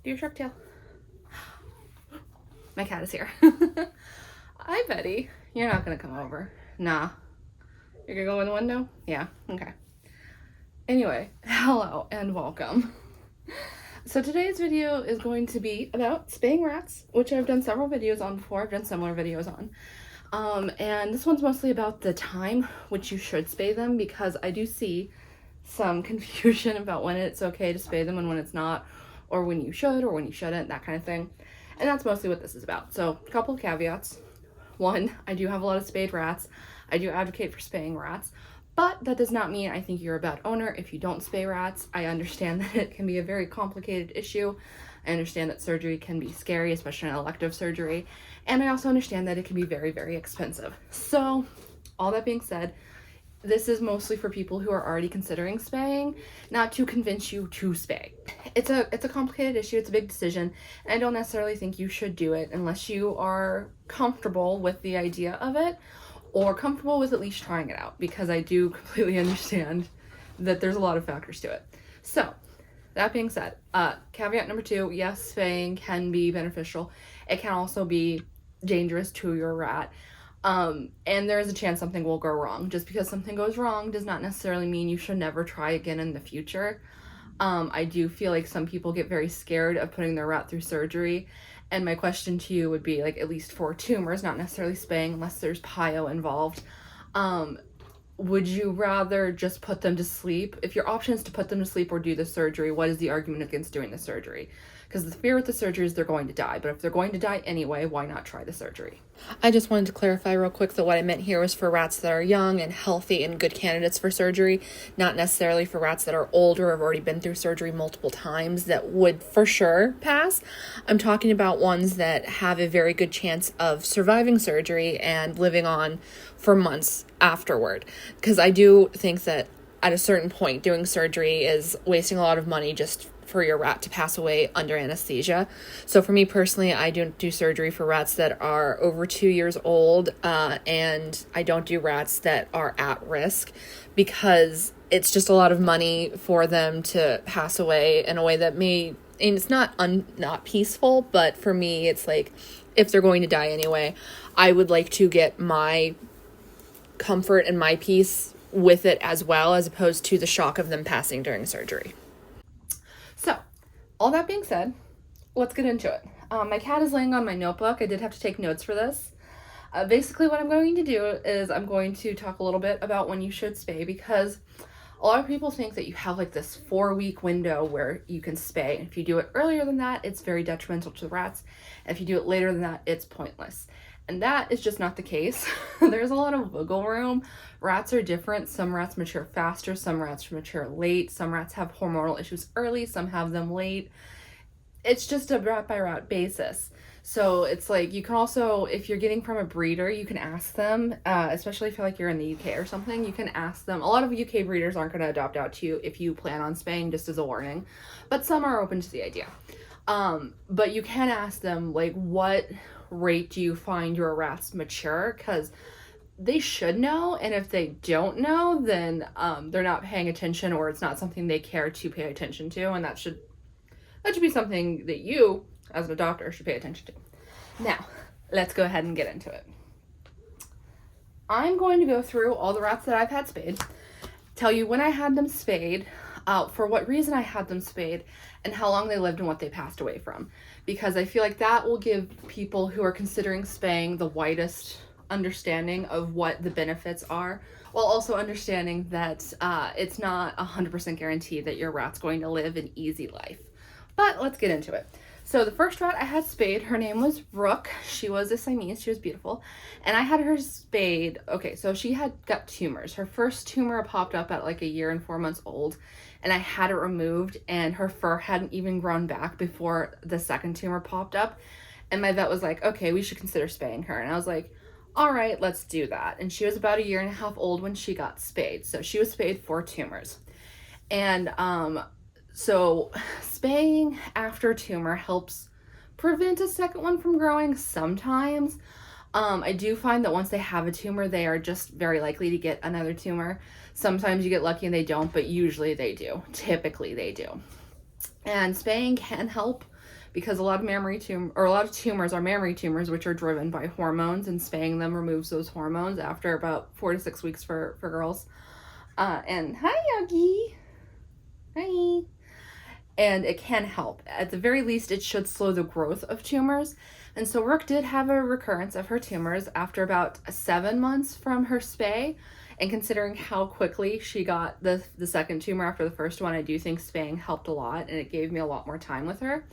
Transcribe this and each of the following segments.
Do your shark tail. My cat is here. Hi, Betty. You're not gonna come over. Nah. You're gonna go in the window? Yeah, okay. Anyway, hello and welcome. So today's video is going to be about spaying rats, which I've done several videos on before. I've done similar videos on. And this one's mostly about the time which you should spay them, because I do see some confusion about when it's okay to spay them and when it's not, or when you should or when you shouldn't, that kind of thing. And that's mostly what this is about. So a couple of caveats. One, I do have a lot of spayed rats. I do advocate for spaying rats, but that does not mean I think you're a bad owner if you don't spay rats. I understand that it can be a very complicated issue. I understand that surgery can be scary, especially an elective surgery. And I also understand that it can be very, very expensive. So all that being said, this is mostly for people who are already considering spaying, not to convince you to spay. It's a complicated issue. It's a big decision. And I don't necessarily think you should do it unless you are comfortable with the idea of it, or comfortable with at least trying it out, because I do completely understand that there's a lot of factors to it. So that being said, caveat number 2, yes, spaying can be beneficial. It can also be dangerous to your rat. And there is a chance something will go wrong. Just because something goes wrong does not necessarily mean you should never try again in the future. I do feel like some people get very scared of putting their rat through surgery. And my question to you would be, like, at least for tumors, not necessarily spaying unless there's pyo involved. Would you rather just put them to sleep? If your option is to put them to sleep or do the surgery, what is the argument against doing the surgery? Because the fear with the surgery is they're going to die. But if they're going to die anyway, why not try the surgery? I just wanted to clarify real quick that what I meant here was for rats that are young and healthy and good candidates for surgery, not necessarily for rats that are older or have already been through surgery multiple times that would for sure pass. I'm talking about ones that have a very good chance of surviving surgery and living on for months afterward. Because I do think that at a certain point, doing surgery is wasting a lot of money just for your rat to pass away under anesthesia. So for me personally, I don't do surgery for rats that are over 2 years old, and I don't do rats that are at risk, because it's just a lot of money for them to pass away in a way that and it's not peaceful, but for me, it's like, if they're going to die anyway, I would like to get my comfort and my peace with it as well, as opposed to the shock of them passing during surgery. So, all that being said, let's get into it. My cat is laying on my notebook. I did have to take notes for this. Basically, what I'm going to do is I'm going to talk a little bit about when you should spay, because a lot of people think that you have like this 4-week window where you can spay. And if you do it earlier than that, it's very detrimental to the rats. And if you do it later than that, it's pointless. And that is just not the case. There's a lot of wiggle room. Rats are different. Some rats mature faster, some rats mature late, some rats have hormonal issues early, some have them late. It's just a rat by rat basis. So it's like, you can also, if you're getting from a breeder, you can ask them, especially if you're in the UK or something, you can ask them. A lot of UK breeders aren't going to adopt out to you if you plan on spaying, just as a warning, but some are open to the idea. But you can ask them, like, what rate do you find your rats mature? Because they should know, and if they don't know, then they're not paying attention, or it's not something they care to pay attention to, and that should be something that you, as a doctor, should pay attention to. Now, let's go ahead and get into it. I'm going to go through all the rats that I've had spayed, tell you when I had them spayed, for what reason I had them spayed, and how long they lived and what they passed away from. Because I feel like that will give people who are considering spaying the widest understanding of what the benefits are, while also understanding that it's not 100% guaranteed that your rat's going to live an easy life. But let's get into it. So the first rat I had spayed, her name was Rook. She was a Siamese. She was beautiful. And I had her spayed. Okay, so she had gut tumors. Her first tumor popped up at like 1 year and 4 months old. And I had it removed, and her fur hadn't even grown back before the second tumor popped up. And my vet was like, okay, we should consider spaying her. And I was like, all right, let's do that. And she was about 1.5 years old when she got spayed. So she was spayed for tumors. And so spaying after tumor helps prevent a second one from growing sometimes. I do find that once they have a tumor, they are just very likely to get another tumor. Sometimes you get lucky and they don't, but usually they do. Typically they do. And spaying can help because a lot of tumors are mammary tumors, which are driven by hormones, and spaying them removes those hormones after about 4 to 6 weeks for girls. And hi, Yogi. Hi. And it can help. At the very least, it should slow the growth of tumors. And so Rook did have a recurrence of her tumors after about 7 months from her spay. And considering how quickly she got the second tumor after the first one, I do think spaying helped a lot, and it gave me a lot more time with her.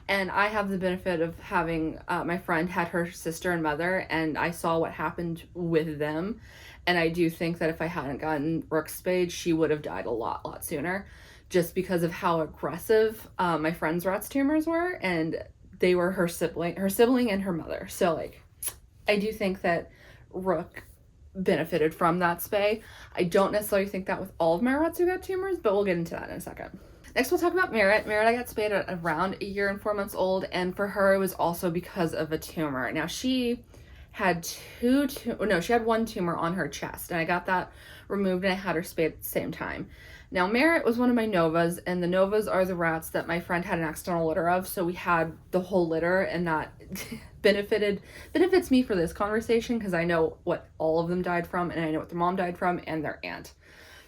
And I have the benefit of having my friend had her sister and mother, and I saw what happened with them. And I do think that if I hadn't gotten Rook spayed, she would have died a lot sooner, just because of how aggressive my friend's rat's tumors were, and they were her sibling and her mother. So like, I do think that Rook benefited from that spay. I don't necessarily think that with all of my rats who got tumors, but we'll get into that in a second. Next, we'll talk about Merritt. Merritt, I got spayed at around 1 year and 4 months old, and for her, it was also because of a tumor. Now, she had she had one tumor on her chest, and I got that removed, and I had her spayed at the same time. Now, Merritt was one of my Novas, and the Novas are the rats that my friend had an accidental litter of, so we had the whole litter, and that benefits me for this conversation because I know what all of them died from, and I know what their mom died from, and their aunt.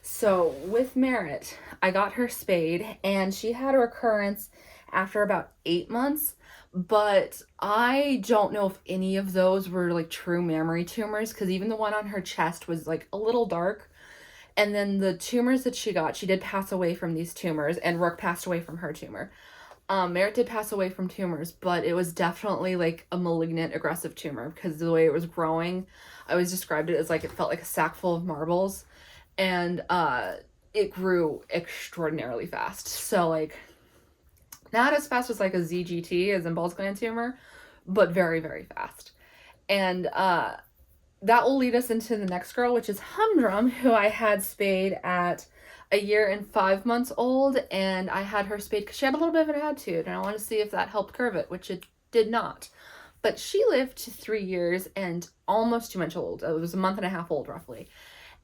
So with Merritt, I got her spayed, and she had a recurrence after about 8 months, but I don't know if any of those were like true mammary tumors, because even the one on her chest was like a little dark. And then the tumors that she got, she did pass away from these tumors, and Rook passed away from her tumor. Merritt did pass away from tumors, but it was definitely like a malignant, aggressive tumor because the way it was growing, I always described it as like it felt like a sack full of marbles, and it grew extraordinarily fast. So like, not as fast as like a ZGT, as in Ball's gland tumor, but very fast. And that will lead us into the next girl, which is Humdrum, who I had spayed at 1 year and 5 months old, and I had her spayed because she had a little bit of an attitude, and I want to see if that helped curb it, which it did not. But she lived to 3 years and almost 2 months old. It was a month and a half old, roughly.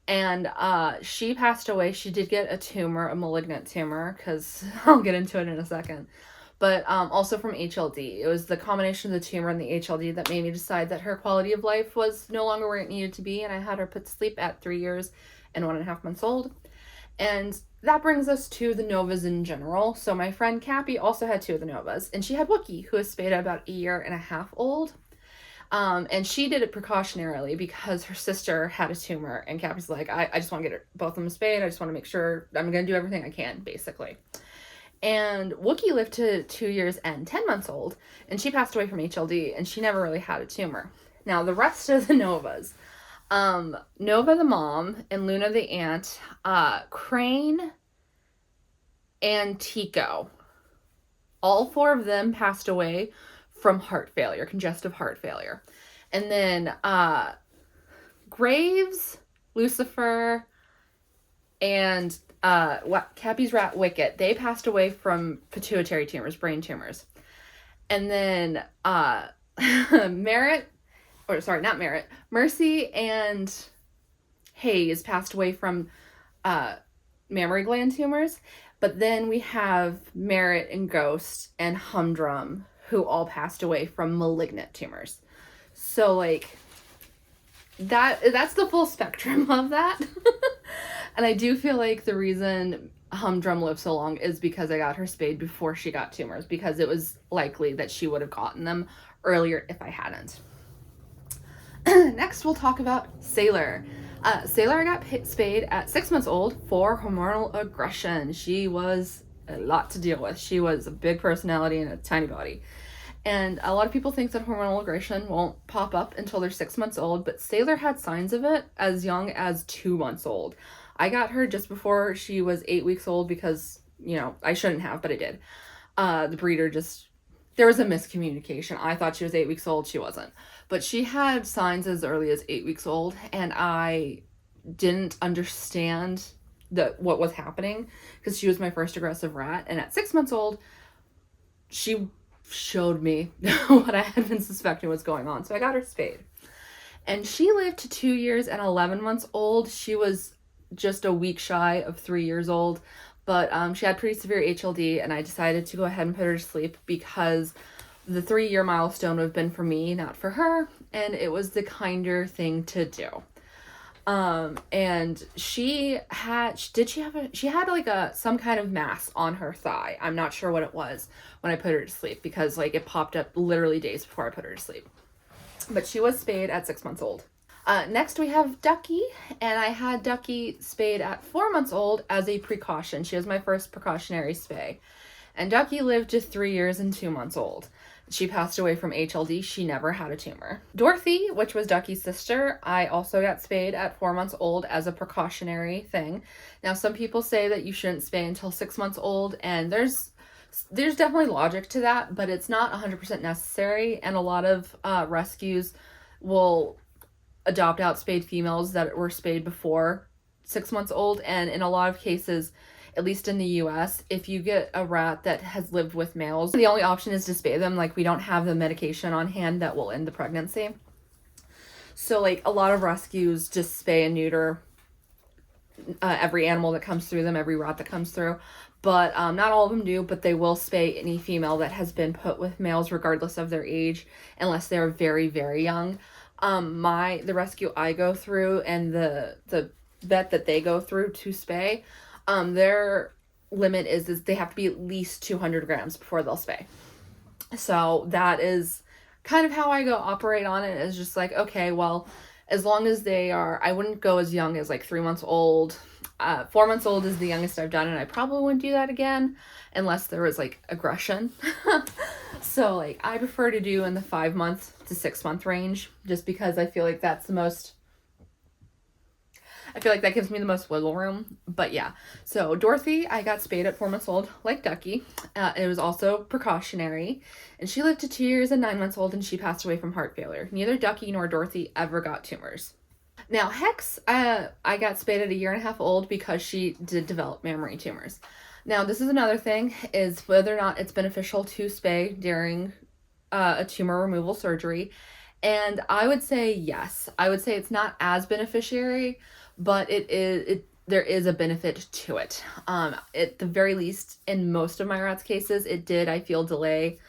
And she passed away. She did get a tumor, a malignant tumor, because I'll get into it in a second. But also from HLD. It was the combination of the tumor and the HLD that made me decide that her quality of life was no longer where it needed to be, and I had her put to sleep at 3 years and 1.5 months old. And that brings us to the Novas in general. So my friend Cappy also had 2 of the Novas, and she had Wookie, who was spayed at about 1.5 years old. And she did it precautionarily because her sister had a tumor, and Cappy's like, I just want to get both of them spayed. I just want to make sure I'm going to do everything I can, basically. And Wookie lived to 2 years and 10 months old, and she passed away from HLD, and she never really had a tumor. Now, the rest of the Novas, Nova the mom and Luna the aunt, Crane and Tico, all 4 of them passed away from heart failure, congestive heart failure. And then Graves, Lucifer, and Cappy's rat Wicket, they passed away from pituitary tumors, brain tumors. And then Mercy and Hayes passed away from mammary gland tumors. But then we have Merritt and Ghost and Humdrum, who all passed away from malignant tumors. So like, that's the full spectrum of that. And I do feel like the reason Humdrum lived so long is because I got her spayed before she got tumors, because it was likely that she would have gotten them earlier if I hadn't. Next, we'll talk about Sailor. Sailor got spayed at 6 months old for hormonal aggression. She was a lot to deal with. She was a big personality and a tiny body. And a lot of people think that hormonal aggression won't pop up until they're 6 months old, but Sailor had signs of it as young as 2 months old. I got her just before she was 8 weeks old because, I shouldn't have, but I did. The breeder there was a miscommunication. I thought she was 8 weeks old. She wasn't. But she had signs as early as 8 weeks old, and I didn't understand what was happening because she was my first aggressive rat. And at 6 months old, she showed me what I had been suspecting was going on. So I got her spayed. And she lived to 2 years and 11 months old. She was just a week shy of 3 years old, but she had pretty severe HLD, and I decided to go ahead and put her to sleep because the 3-year milestone would have been for me, not for her, and it was the kinder thing to do. And she had like some kind of mass on her thigh. I'm not sure what it was when I put her to sleep because like it popped up literally days before I put her to sleep. But she was spayed at 6 months old. Next we have Ducky, and I had Ducky spayed at 4 months old as a precaution. She was my first precautionary spay. And Ducky lived to 3 years and 2 months old. She passed away from HLD. She never had a tumor. Dorothy, which was Ducky's sister, I also got spayed at 4 months old as a precautionary thing. Now, some people say that you shouldn't spay until 6 months old, and there's definitely logic to that, but it's not 100% necessary, and a lot of rescues will adopt out spayed females that were spayed before 6 months old, and in a lot of cases, at least in the US, if you get a rat that has lived with males, the only option is to spay them. Like, we don't have the medication on hand that will end the pregnancy. So, like, a lot of rescues just spay and neuter every animal that comes through them, every rat that comes through. But not all of them do, but they will spay any female that has been put with males regardless of their age, unless they're very, very young. The rescue I go through and the vet that they go through to spay, their limit is they have to be at least 200 grams before they'll spay. So that is kind of how I operate on it, is just like, okay, well, as long as I wouldn't go as young as like 3 months old. 4 months old is the youngest I've done, and I probably wouldn't do that again unless there was like aggression. So like I prefer to do in the 5 month to 6 month range, just because I feel like that gives me the most wiggle room. But yeah, so Dorothy, I got spayed at 4 months old, like Ducky. It was also precautionary, and she lived to 2 years and 9 months old, and she passed away from heart failure. Neither Ducky nor Dorothy ever got tumors. Now, Hex, I got spayed at 1.5 years old because she did develop mammary tumors. Now, this is another thing, is whether or not it's beneficial to spay during a tumor removal surgery. And I would say yes. I would say it's not as beneficiary, but there is a benefit to it. At the very least, in most of my rats' cases, it did, I feel, delay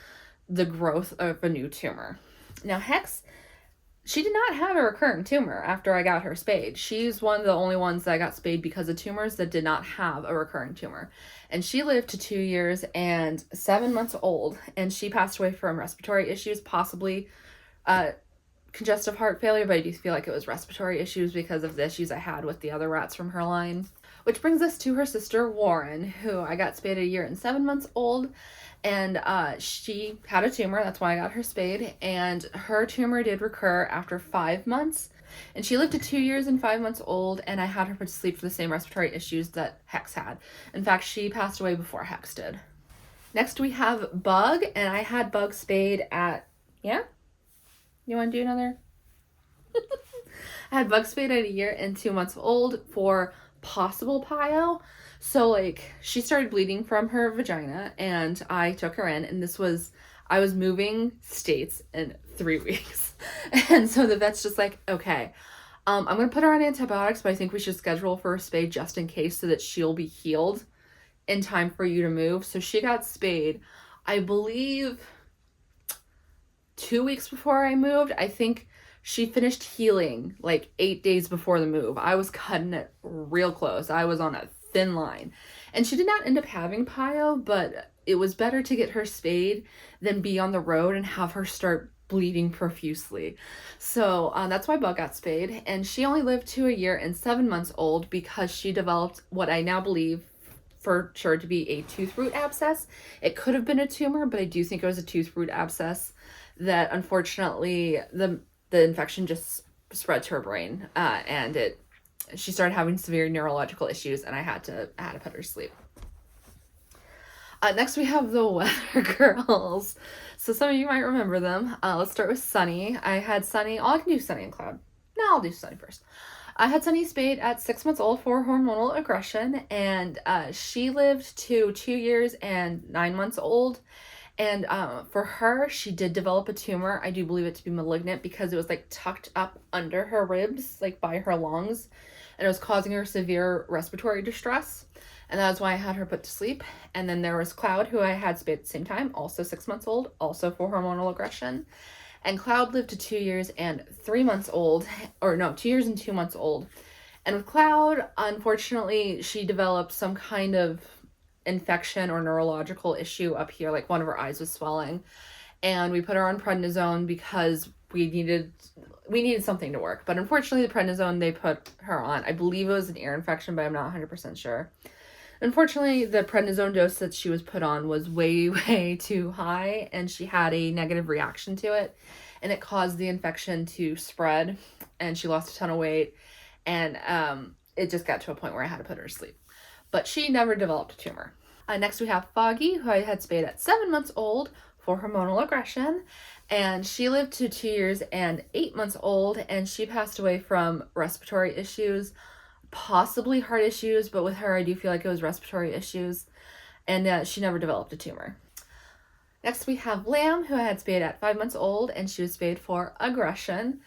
the growth of a new tumor. Now, Hex, she did not have a recurring tumor after I got her spayed. She's one of the only ones that I got spayed because of tumors that did not have a recurring tumor. And she lived to 2 years and 7 months old, and she passed away from respiratory issues, possibly congestive heart failure, but I do feel like it was respiratory issues because of the issues I had with the other rats from her line. Which brings us to her sister, Warren, who I got spayed at 1 year and 7 months old. And she had a tumor. That's why I got her spayed. And her tumor did recur after 5 months. And she lived to 2 years and 5 months old. And I had her put to sleep for the same respiratory issues that Hex had. In fact, she passed away before Hex did. Next, we have Bug. And I had Bug spayed at... Yeah? You want to do another? I had Bug spayed at 1 year and 2 months old for possible pyo. So like she started bleeding from her vagina, and I took her in, and I was moving states in 3 weeks. And so the vet's just like, okay, I'm gonna put her on antibiotics, but I think we should schedule for a spay just in case so that she'll be healed in time for you to move. So she got spayed, I believe, 2 weeks before I moved. I think she finished healing like 8 days before the move. I was cutting it real close. I was on a thin line. And she did not end up having pyo, but it was better to get her spayed than be on the road and have her start bleeding profusely. So that's why Bug got spayed. And she only lived to 1 year and 7 months old because she developed what I now believe for sure to be a tooth root abscess. It could have been a tumor, but I do think it was a tooth root abscess that unfortunately the infection just spread to her brain, and she started having severe neurological issues, and I had to put her to sleep. Next, we have the Weather Girls. So some of you might remember them. Let's start with Sunny. I had Sunny. I can do Sunny and Cloud. No, I'll do Sunny first. I had Sunny spayed at 6 months old for hormonal aggression, and she lived to 2 years and 9 months old. And for her, she did develop a tumor. I do believe it to be malignant because it was like tucked up under her ribs, like by her lungs, and it was causing her severe respiratory distress. and that's why I had her put to sleep. And then there was Cloud, who I had spayed at the same time, also 6 months old, also for hormonal aggression. And Cloud lived to 2 years and 3 months old, or no, 2 years and 2 months old. And with Cloud, unfortunately, she developed some kind of infection or neurological issue up here, like one of her eyes was swelling. And we put her on prednisone because we needed something to work. But unfortunately, the prednisone they put her on, I believe it was an ear infection, but I'm not 100% sure. Unfortunately, the prednisone dose that she was put on was way, way too high, and she had a negative reaction to it, and it caused the infection to spread, and she lost a ton of weight, and it just got to a point where I had to put her to sleep. But she never developed a tumor. Next, we have Foggy, who I had spayed at 7 months old for hormonal aggression, and she lived to 2 years and 8 months old, and she passed away from respiratory issues, possibly heart issues, but with her I do feel like it was respiratory issues, and she never developed a tumor. Next we have Lamb, who I had spayed at 5 months old, and she was spayed for aggression,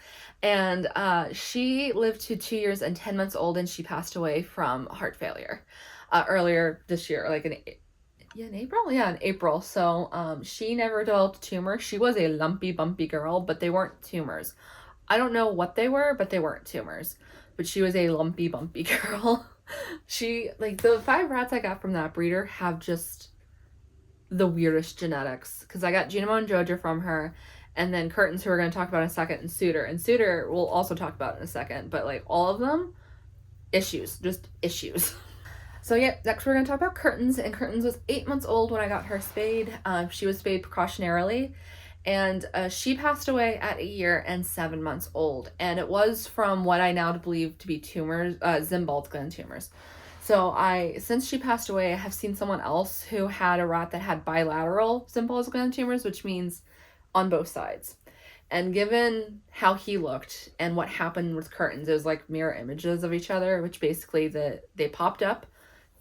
and she lived to 2 years and 10 months old, and she passed away from heart failure earlier this year, like in April? Yeah, in April. So she never developed a tumor. She was a lumpy, bumpy girl, but they weren't tumors. I don't know what they were, but they weren't tumors. But she was a lumpy, bumpy girl. She, like, the 5 rats I got from that breeder have just the weirdest genetics. Because I got Genoma and Jojo from her, and then Curtains, who we're going to talk about in a second, and Suitor. And Suitor we'll also talk about in a second. But, like, all of them, issues. Just issues. So yeah, next we're going to talk about Curtains, and Curtains was 8 months old when I got her spayed. She was spayed precautionarily, and she passed away at 1 year and 7 months old, and it was from what I now believe to be tumors, Zimbal's gland tumors. So since she passed away, I have seen someone else who had a rat that had bilateral Zimbal's gland tumors, which means on both sides. And given how he looked and what happened with Curtains, it was like mirror images of each other, which basically they popped up.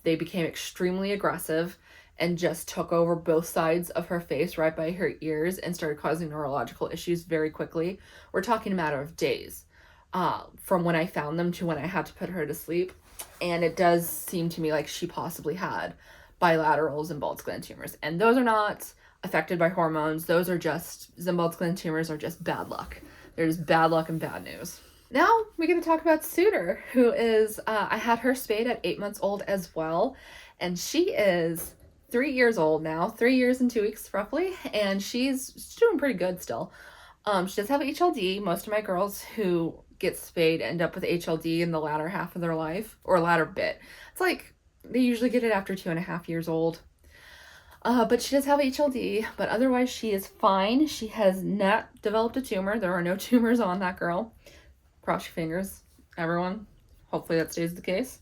They became extremely aggressive and just took over both sides of her face right by her ears and started causing neurological issues very quickly. We're talking a matter of days from when I found them to when I had to put her to sleep. And it does seem to me like she possibly had bilateral Zimbal's gland tumors. And those are not affected by hormones. Those are just, Zimbal's gland tumors are just bad luck. They're just bad luck and bad news. Now we're going to talk about Suitor, who is, I had her spayed at 8 months old as well, and she is 3 years old now, 3 years and 2 weeks roughly, and she's doing pretty good still. She does have HLD. Most of my girls who get spayed end up with HLD in the latter half of their life, or latter bit. It's like, they usually get it after 2.5 years old. But she does have HLD, but otherwise she is fine. She has not developed a tumor. There are no tumors on that girl. Cross your fingers, everyone. Hopefully that stays the case.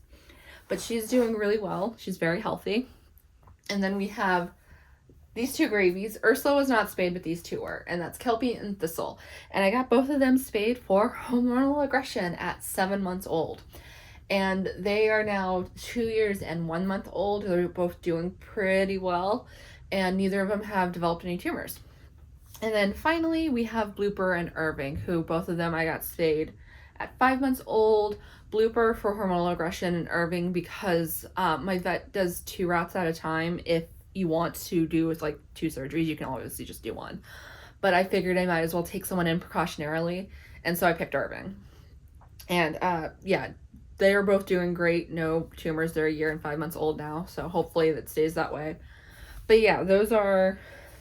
But she's doing really well. She's very healthy. And then we have these 2 gravies. Ursula was not spayed, but these 2 were. And that's Kelpie and Thistle. And I got both of them spayed for hormonal aggression at 7 months old. And they are now 2 years and 1 month old. They're both doing pretty well. And neither of them have developed any tumors. And then finally, we have Blooper and Irving, who both of them I got spayed at 5 months old. Blooper for hormonal aggression, and Irving because my vet does 2 rats at a time. If you want to do with like 2 surgeries, you can obviously just do 1. But I figured I might as well take someone in precautionarily, and so I picked Irving. And yeah, they are both doing great. No tumors. They're 1 year and 5 months old now, so hopefully that stays that way. But yeah,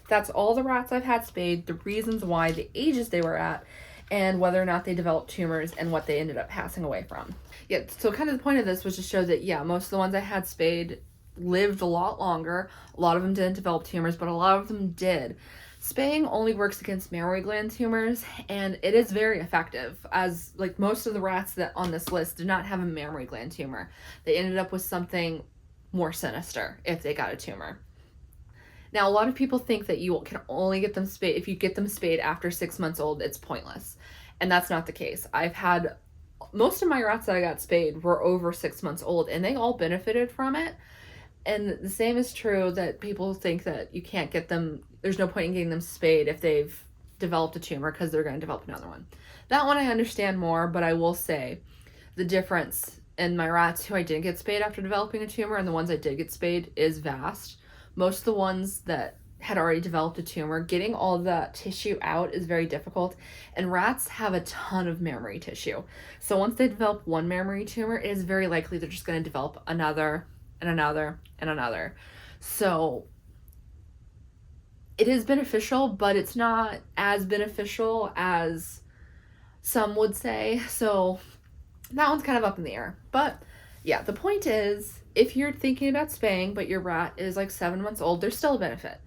that's all the rats I've had spayed, the reasons why, the ages they were at, and whether or not they developed tumors and what they ended up passing away from. Yeah, so kind of the point of this was to show that, yeah, most of the ones I had spayed lived a lot longer. A lot of them didn't develop tumors, but a lot of them did. Spaying only works against mammary gland tumors, and it is very effective, as like most of the rats that on this list did not have a mammary gland tumor. They ended up with something more sinister if they got a tumor. Now, a lot of people think that you can only get them spayed. If you get them spayed after 6 months old, it's pointless. And that's not the case. I've had, most of my rats that I got spayed were over 6 months old, and they all benefited from it. And the same is true that people think that you can't get them, there's no point in getting them spayed if they've developed a tumor because they're going to develop another one. That one I understand more, but I will say the difference in my rats who I didn't get spayed after developing a tumor and the ones I did get spayed is vast. Most of the ones that had already developed a tumor, getting all the tissue out is very difficult, and rats have a ton of mammary tissue. So once they develop one mammary tumor, it is very likely they're just going to develop another and another and another. So it is beneficial, but it's not as beneficial as some would say. So that one's kind of up in the air. But yeah, the point is, if you're thinking about spaying, but your rat is like 7 months old, there's still a benefit.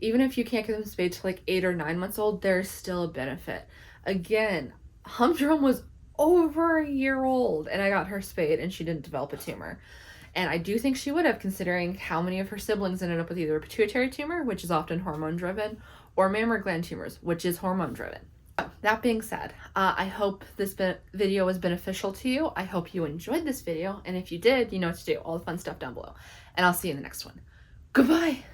Even if you can't get them spayed to like 8 or 9 months old, there's still a benefit. Again, Humdrum was over a year old and I got her spayed and she didn't develop a tumor. And I do think she would have, considering how many of her siblings ended up with either a pituitary tumor, which is often hormone driven, or mammary gland tumors, which is hormone driven. That being said, I hope this video was beneficial to you. I hope you enjoyed this video. And if you did, you know what to do. All the fun stuff down below. And I'll see you in the next one. Goodbye.